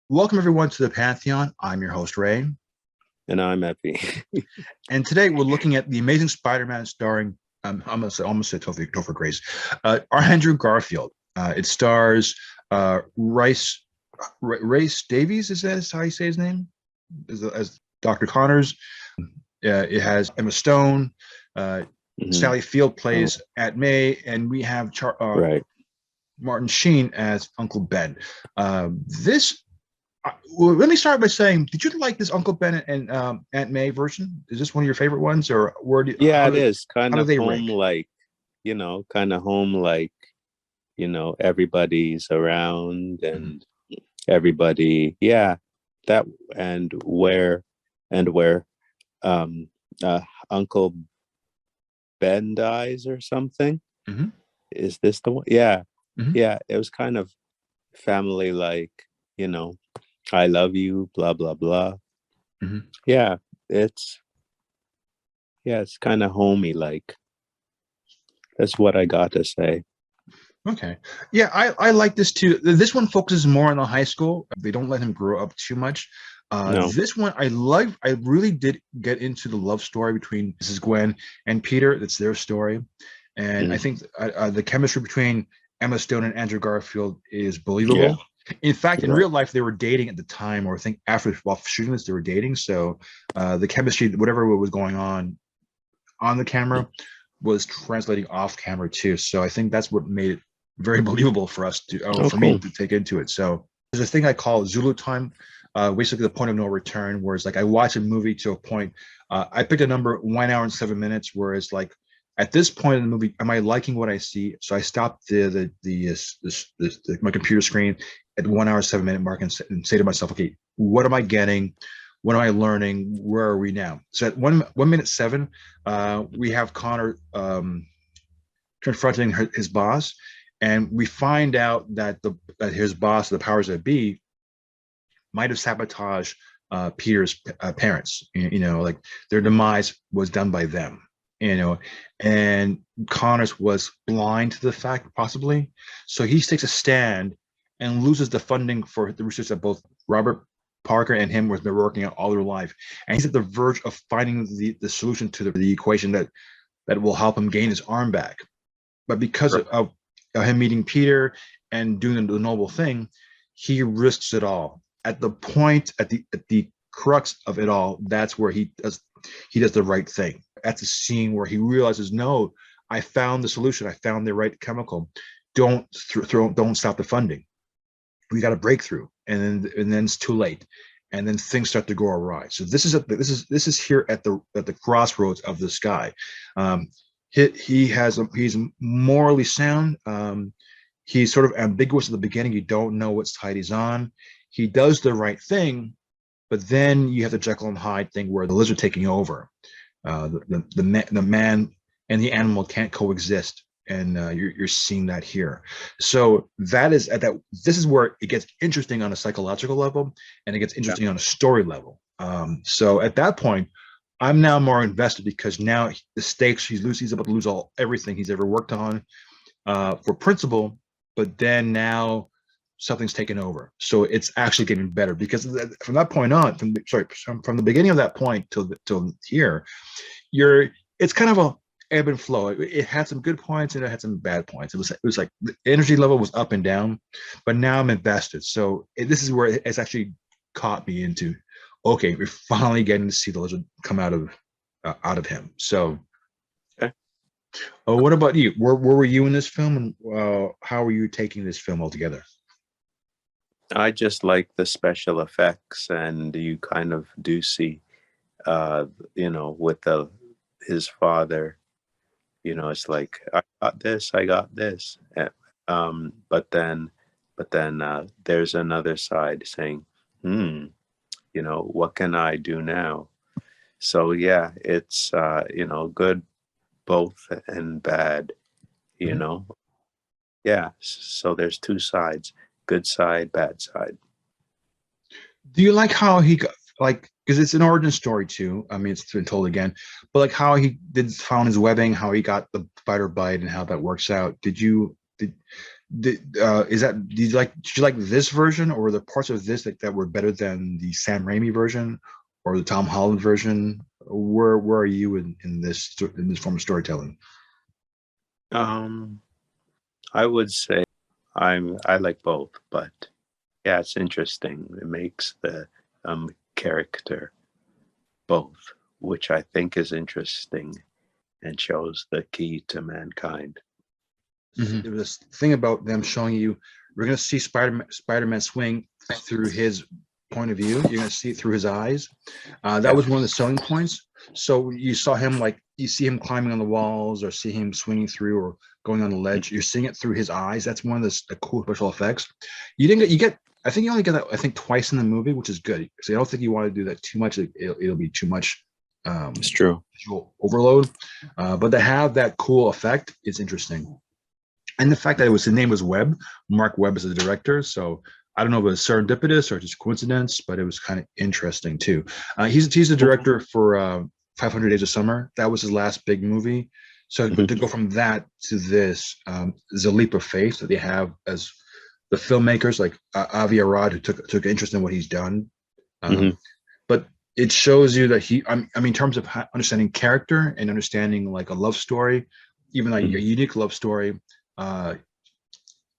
Welcome everyone to the Pantheon. I'm your host Ray, And I'm Evy. and today we're looking at the Amazing Spider-Man starring almost say Topher Grace, our Andrew Garfield. It stars Rice Davies. Is that how you say his name? As Dr. Connors. It has Emma Stone. Uh, Mhm. Sally Field Oh, plays Aunt May, and we have right. Martin Sheen as Uncle Ben. This well, let me start by saying, did you like this Uncle Ben and Aunt May version? Is this one of your favorite ones, or Yeah, it is how kind do of they home rank? like, kind of home like, everybody's around Mhm. and everybody, yeah, that and where um uh Uncle Ben dies or something. Hmm. Is this the one? Yeah. Hmm. Yeah, it was kind of family like, you know, I love you, blah blah blah. Hmm. Yeah, it's it's kind of homey like. That's what I got to say. Okay, yeah, I like this too. This one focuses more on the high school. They don't let him grow up too much. No. This one I love. I really did get into the love story between Mrs. Gwen and Peter. That's their story, and I Mm, think the chemistry between Emma Stone and Andrew Garfield is yeah. believable. In fact, in Right. real life, they were dating at the time, or I think after while shooting this, they were dating. So the chemistry, whatever was going on the camera, was translating off camera too. So I think that's what made it very believable for us to, Oh, for me cool. to take into it. So there's a thing I call Zulu time, basically the point of no return, where it's like I watch a movie to a point. I picked a number 1 hour and 7 minutes, whereas like at this point in the movie, am I liking what I see? So I stopped my computer screen at 1 hour 7 minute mark and say to myself, okay, what am I getting? What am I learning? Where are we now? So at 1 minute seven, we have Connor confronting his boss, and we find out that that his boss, the powers that be, might have sabotaged Peter's parents. Like their demise was done by them. And Connors was blind to the fact, possibly. So he takes a stand and loses the funding for the research that both Robert Parker and him was been working on all their life. And he's at the verge of finding the solution to the equation that will help him gain his arm back. But because of him meeting Peter and doing the noble thing, he risks it all. At the point, at the crux of it all, that's where he does the right thing. At the scene where he realizes, no, I found the solution. I found the right chemical. Don't stop the funding. We got a breakthrough, and then it's too late, and then things start to go awry. So this is here at the crossroads of this guy. He's morally sound. He's sort of ambiguous at the beginning. You don't know what side he's on. He does the right thing, but then you have the Jekyll and Hyde thing where the lizard taking over. The man and the animal can't coexist, and you're seeing that here. So that is at that. This is where it gets interesting on a psychological level, and it gets Yeah. interesting on a story level. So at that point, I'm now more invested because now the stakes he's about to lose everything he's ever worked on for principal, but then now something's taken over. So it's actually getting better because from that point on, from the beginning of that point till here, you're it's kind of a ebb and flow. It had some good points and it had some bad points. It was like the energy level was up and down, but now I'm invested. So this is where it's actually caught me into. Okay, we're finally getting to see the legend come out of him. So, Okay. what about you? Where were you in this film, and how were you taking this film altogether? I just like the special effects, and you kind of do see, uh, with his father, it's like I got this. But then there's another side saying, hmm, what can I do now? So yeah, it's good both and bad, you Mhm. know. Yeah, so there's two sides, good side, bad side. Do you like how he got like because it's an origin story too? I mean, it's been told again, but like how he did found his webbing, how he got the spider bite, and how that works out. Did you like this version, or were there parts of this that were better than the Sam Raimi version or the Tom Holland version? Where are you in this form of storytelling? Um, I would say I like both, but yeah, it's interesting. It makes the character both, which I think is interesting and shows the key to mankind. There was this thing about them showing you we're going to see Spider-Man swing through his point of view. You're going to see it through his eyes. That Yeah. was one of the selling points. So you saw him like you see him climbing on the walls or see him swinging through or going on the ledge. You're seeing it through his eyes. That's one of the cool special effects. You get I think you only get that I think twice in the movie, which is good. So I don't think you want to do that too much. It'll be too much It's true. visual overload. But to have that cool effect is interesting. And the fact that his name was Webb, Mark Webb is the director. So I don't know if it was serendipitous or just coincidence, but it was kind of interesting too. He's the director for 500 Days of Summer. That was his last big movie. So Mhm. to go from that to this is a leap of faith that they have as the filmmakers, like Avi Arad, who took interest in what he's done. Mhm. But it shows you that I mean, in terms of understanding character and understanding like a love story, even like a Mhm. unique love story. At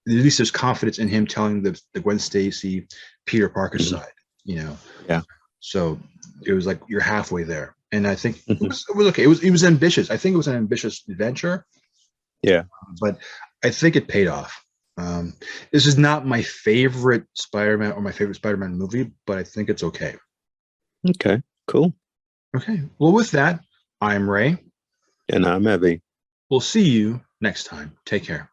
least there's confidence in him telling the Gwen Stacy, Peter Parker Mhm. side, you know. Yeah. So it was like you're halfway there, and I think it Mhm. was, it was okay. It was ambitious. I think it was an ambitious adventure, Yeah. but I think it paid off. Um, this is not my favorite Spider-Man or my favorite Spider-Man movie, but I think it's okay. Okay. Cool. Okay. Well, with that, I'm Ray. And I'm Evie. We'll see you next time. Take care.